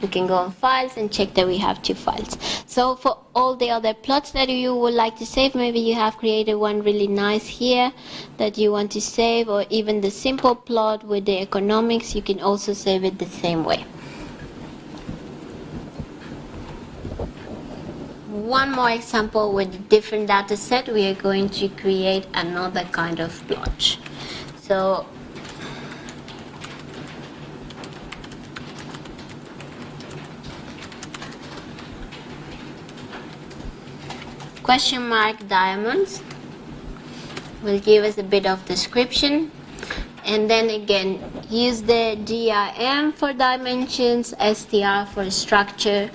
You can go on files and check that we have 2 files. So for all the other plots that you would like to save, maybe you have created one really nice here that you want to save, or even the simple plot with the economics, you can also save it the same way. One more example with a different data set, we are going to create another kind of plot. So question mark diamonds will give us a bit of description, and then again use the DIM for dimensions, STR for structure,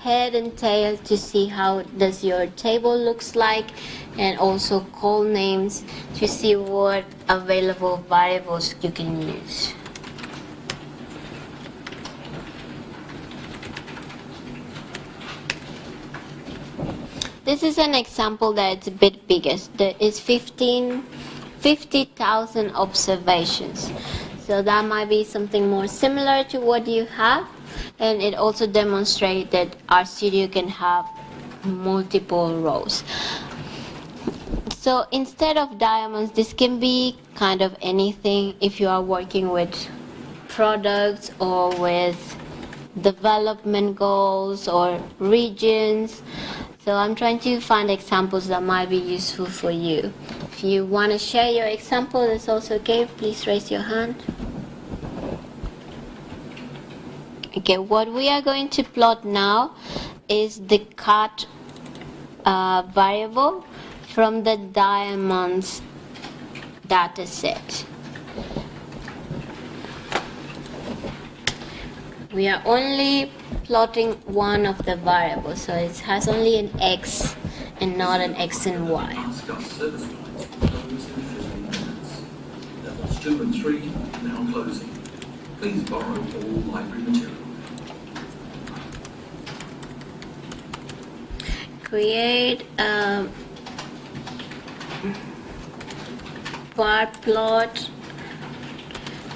head and tail to see how does your table looks like, and also call names to see what available variables you can use. This is an example that's a bit bigger. There is 50,000 observations. So that might be something more similar to what you have. And it also demonstrates that RStudio can have multiple rows. So instead of diamonds, this can be kind of anything if you are working with products or with development goals or regions. So I'm trying to find examples that might be useful for you. If you want to share your example, that's also okay. Please raise your hand. Okay, what we are going to plot now is the cut variable from the diamonds data set. We are only plotting one of the variables, so it has only an X and not an X and Y. Levels 2 and 3 now closing. Please borrow all library material. Create a bar plot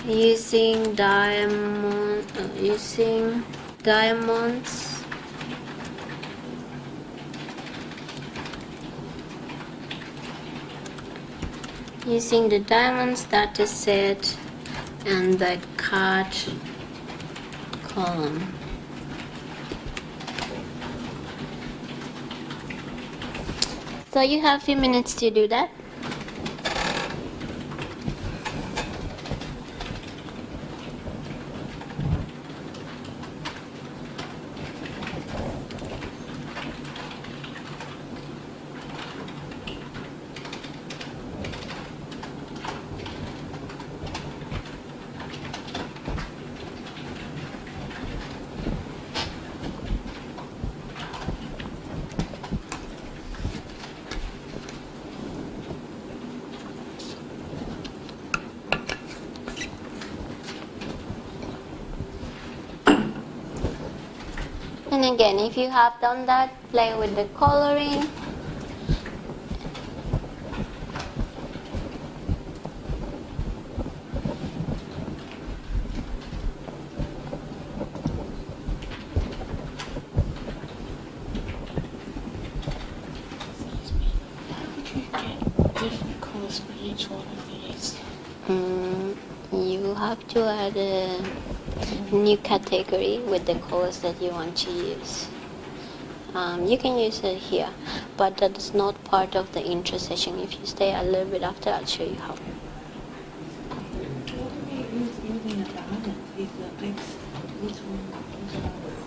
using diamonds. Using the diamonds data set and the cut column. So you have a few minutes to do that. And again, if you have done that, play with the coloring. Different colors for each one of these. You have to add a new category with the colors that you want to use. You can use it here, but that is not part of the intro session. If you stay a little bit after, I'll show you how.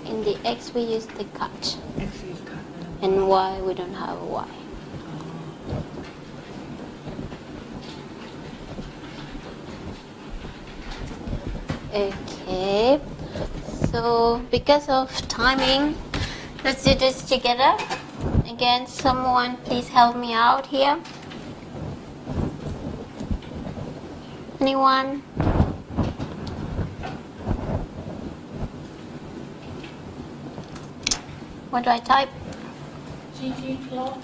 In the X we use the cut, and Y we don't have a Y. Okay, so because of timing, let's do this together. Again, someone please help me out here. Anyone? What do I type? ggplot,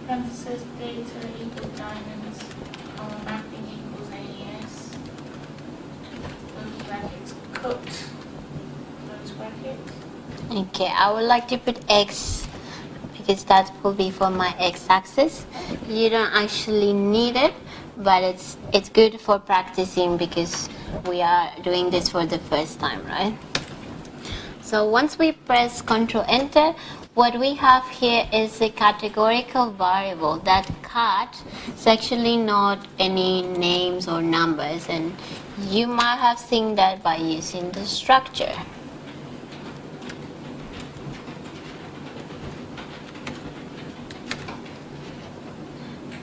parenthesis, data equals diamonds, comma, mapping equals AES, close brackets, cut, close brackets. Okay, I would like to put X because that will be for my X-axis. You don't actually need it, but it's good for practicing because we are doing this for the first time, right? So once we press Control-Enter, what we have here is a categorical variable. That cat is actually not any names or numbers, and you might have seen that by using the structure.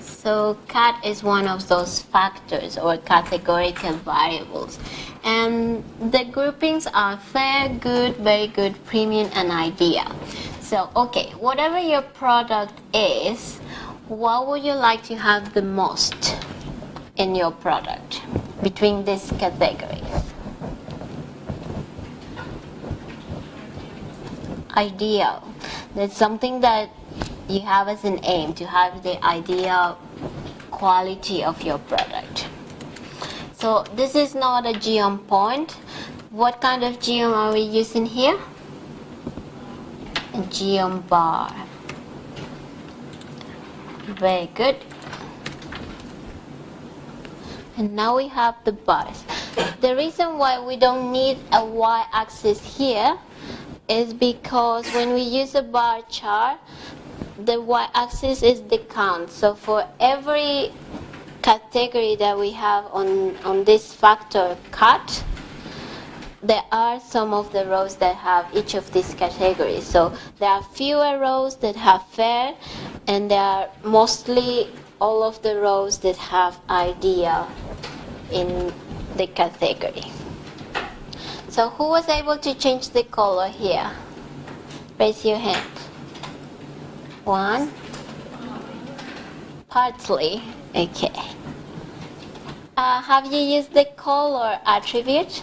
So cat is one of those factors or categorical variables. And the groupings are fair, good, very good, premium, and ideal. So, okay, whatever your product is, what would you like to have the most in your product between these categories? Ideal. That's something that you have as an aim, to have the ideal quality of your product. So this is not a geom point. What kind of geom are we using here? A geom bar. Very good. And now we have the bars. The reason why we don't need a y-axis here is because when we use a bar chart, the y-axis is the count. So for every category that we have on this factor cut, there are some of the rows that have each of these categories. So there are fewer rows that have fair, and there are mostly all of the rows that have ideal in the category. So who was able to change the color here? Raise your hand. One. Partly. Okay. Have you used the color attribute?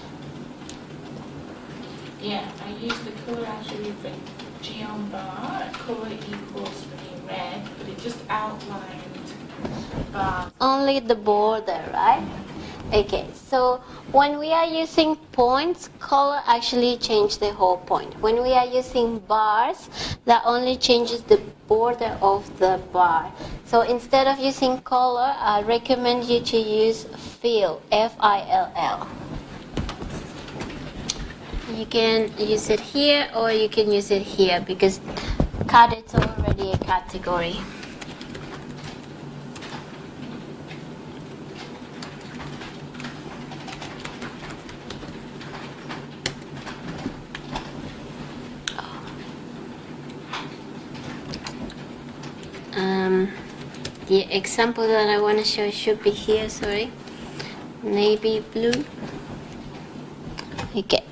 Yeah, I use the color attribute for geom bar. Color equals for the red, but it just outlined bars. Only the border, right? Okay, so when we are using points, color actually changes the whole point. When we are using bars, that only changes the border of the bar. So instead of using color, I recommend you to use fill, F-I-L-L. You can use it here or you can use it here because cut is already a category. The example that I want to show should be here, sorry. Navy blue. Okay,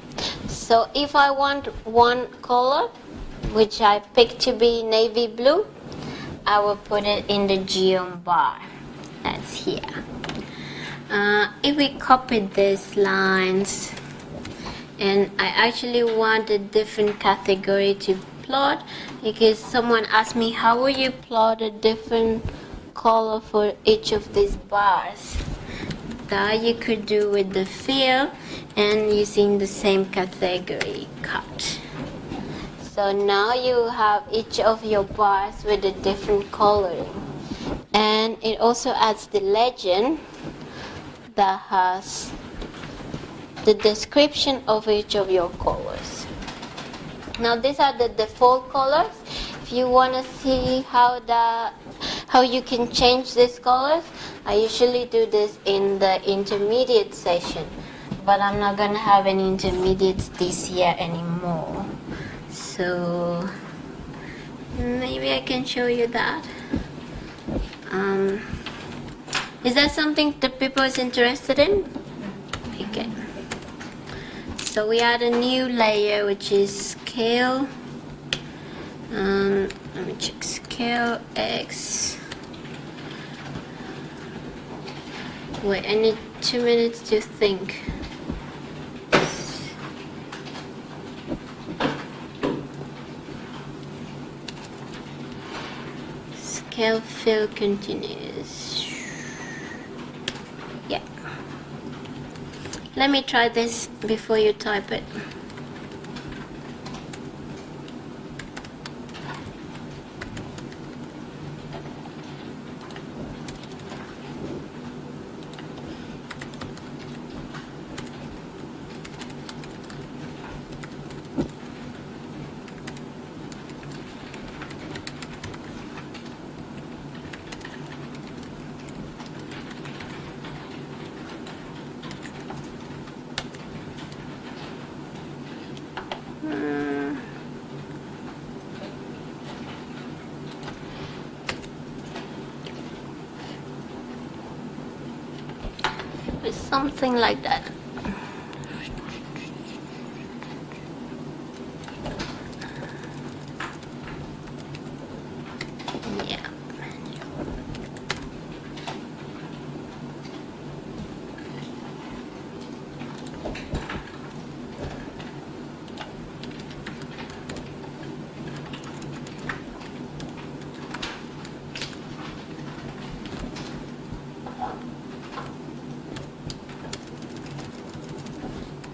so if I want one color, which I pick to be navy blue, I will put it in the geom bar. That's here. If we copy these lines, And I actually want a different category to plot, because someone asked me, how will you plot a different color for each of these bars? That you could do with the fill and using the same category cut. So now you have each of your bars with a different coloring. And it also adds the legend that has the description of each of your colors. Now these are the default colors. If you want to see how you can change these colors, I usually do this in the intermediate session, but I'm not going to have any intermediates this year anymore. So maybe I can show you that. Is that something that people is interested in? Okay. So we add a new layer, which is scale. Let me check. Scale X. Wait, I need 2 minutes to think. Scale fill continues. Yeah. Let me try this before you type it. Something like that. Yeah.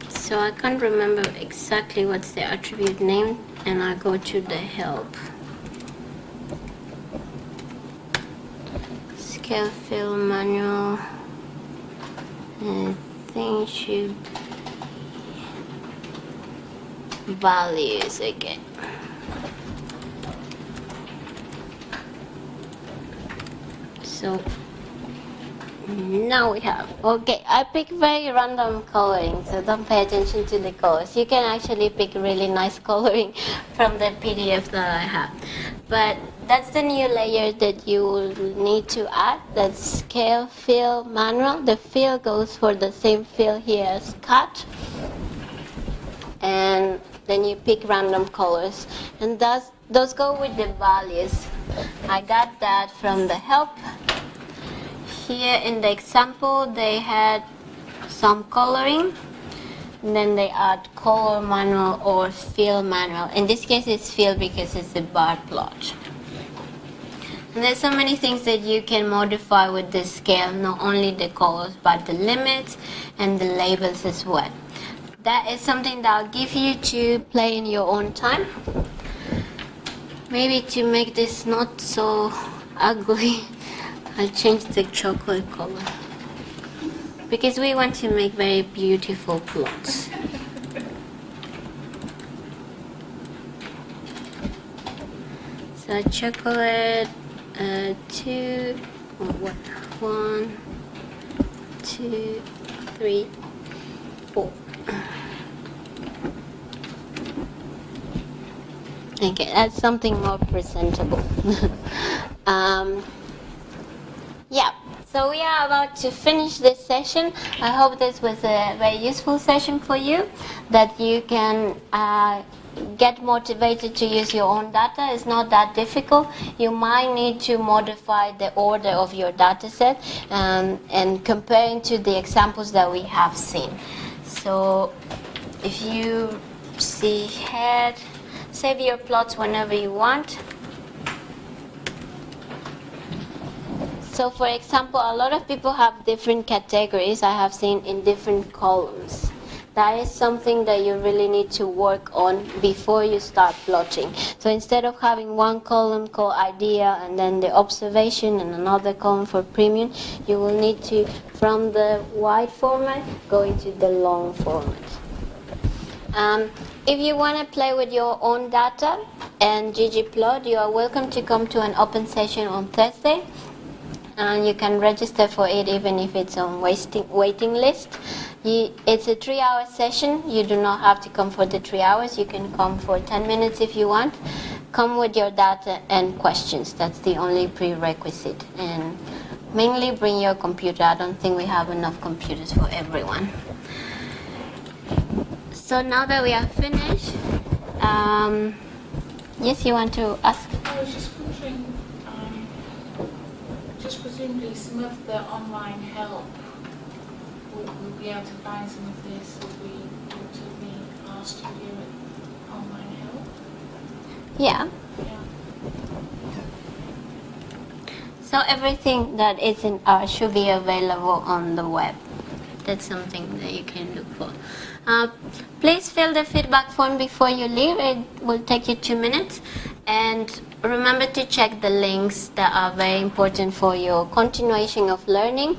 So I can't remember exactly what's the attribute name, and I go to the help. Scale fill manual. I think should be values again. So now we have, okay, I pick very random coloring, so don't pay attention to the colors. You can actually pick really nice coloring from the PDF that I have. But that's the new layer that you will need to add. That's scale fill manual. The fill goes for the same fill here as cut. And then you pick random colors. And those go with the values. I got that from the help. Here in the example, they had some coloring, and then they add color manual or fill manual. In this case, it's fill because it's a bar plot. And there's so many things that you can modify with this scale, not only the colors, but the limits and the labels as well. That is something that I'll give you to play in your own time. Maybe to make this not so ugly, I'll change the chocolate color, because we want to make very beautiful plots. So chocolate, 2, 1, 2, 3, 4. Okay, that's something more presentable. Yeah, so we are about to finish this session. I hope this was a very useful session for you, that you can get motivated to use your own data. It's not that difficult. You might need to modify the order of your data set and comparing to the examples that we have seen. So if you see head, save your plots whenever you want. So for example, a lot of people have different categories I have seen in different columns. That is something that you really need to work on before you start plotting. So instead of having one column called idea and then the observation and another column for premium, you will need to, from the wide format, go into the long format. If you want to play with your own data and ggplot, you are welcome to come to an open session on Thursday. And you can register for it even if it's on waiting list. It's a 3-hour session. You do not have to come for the 3 hours. You can come for 10 minutes if you want. Come with your data and questions. That's the only prerequisite. And mainly bring your computer. I don't think we have enough computers for everyone. So now that we are finished, yes, you want to ask? I was just wondering, just presumably some of the online help, we'll be able to find some of this if we go to the RStudio online help. Yeah. Yeah. So everything that is in R should be available on the web. That's something that you can look for. Please fill the feedback form before you leave. It will take you 2 minutes. And remember to check the links that are very important for your continuation of learning.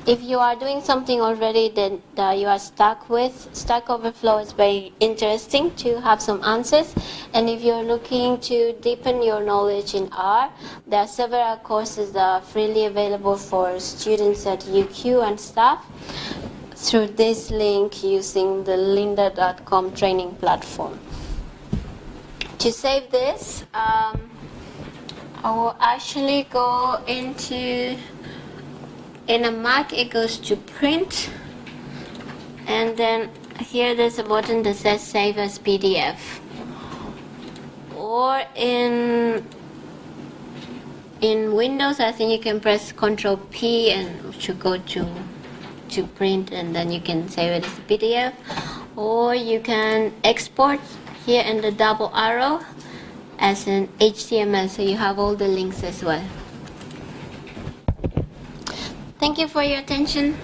If you are doing something already that you are stuck with, Stack Overflow is very interesting to have some answers. And if you're looking to deepen your knowledge in R, there are several courses that are freely available for students at UQ and staff through this link using the lynda.com training platform. To save this, I will actually go into, in a Mac it goes to print, and then here there's a button that says save as PDF. Or in Windows, I think you can press Ctrl P and it should go to print, and then you can save it as a PDF. Or you can export here in the double arrow as an HTML, so you have all the links as well. Thank you for your attention.